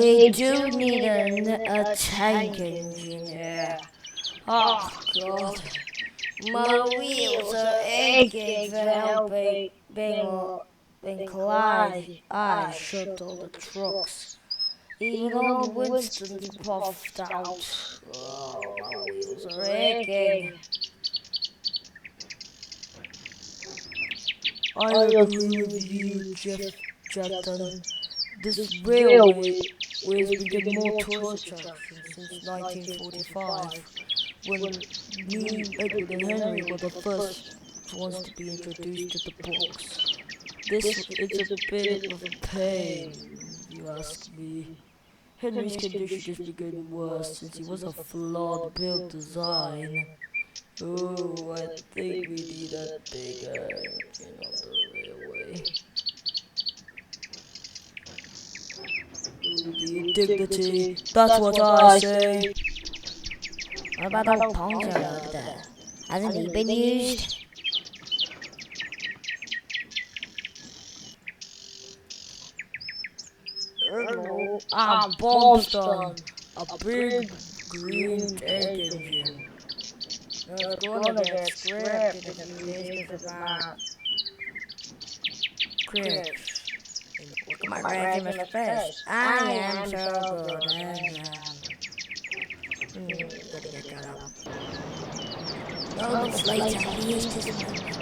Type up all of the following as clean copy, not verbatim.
we do need a tank engineer. Oh God, my wheels are aching for helping being collide. I shut all the trucks. Even old Winston's puffed out. Oh, my wheels are aching. I agree with you, Jefton. This railway has been getting more tourist attractions since 1945, when me, Edward, and Henry were the first ones to be introduced to the books. This is a bit of a pain, if you ask me. Henry's condition just became worse since he was a flawed build design. Oh, I think we need a bigger engine on the railway. The dignity, that's what I say. What about old Poncho over there? Hasn't he been used? Hello, I'm Boston, a big green tank engine. It's gonna get scrapped in a few days because of my cracks. Look at my regular face. I am so good. Gotta get cut up. Moments later, he used his moment.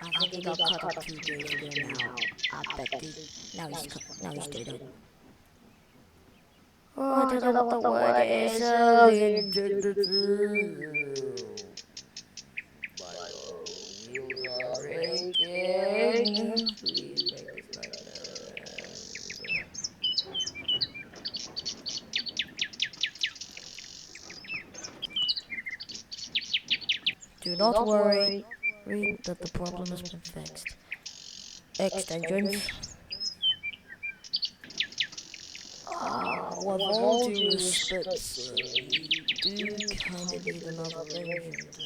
I think he got cut up 2 days ago now. I bet now he's dead. Oh, I don't know what the word is. My wheels are aching. Please make this nightmare end. Do not worry. Read that the problem has been fixed. Extensions. With all due respect, sir, we do kinda need another engine to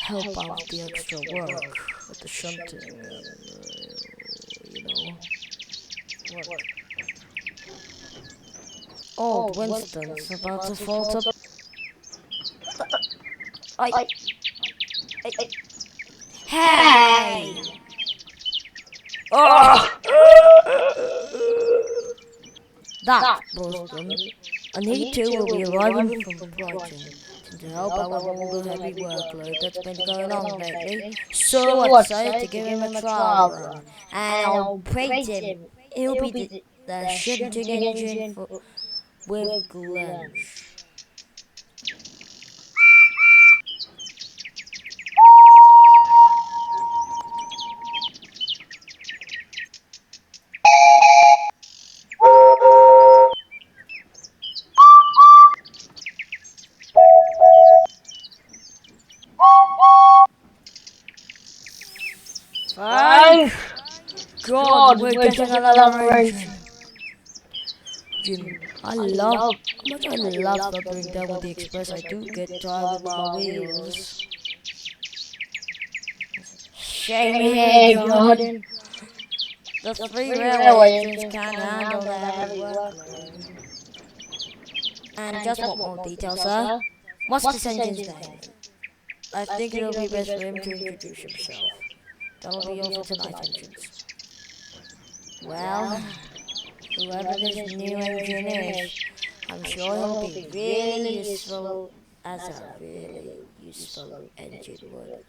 help out with the extra work, with the shunting and, work. Old Winston's about to falter. Hey! That, Boston. Anita will be arriving from Brighton to help out with all the heavy workload that's been going on lately. So I decided to give him a trial run, and I'll praise him. He'll be the shunting engine with Glench. Thank God we're getting another engine. I love thundering down with the express. I do get tired with my wheels. Shame here, Jordan. The three railway engines can't handle the heavy workload. And just one more detail, sir. What's this engine's name? I think it'll be best for him to introduce himself. That'll be all for tonight, engines. Well, whoever this new engine is, I'm sure he'll be really useful as a really useful engine would.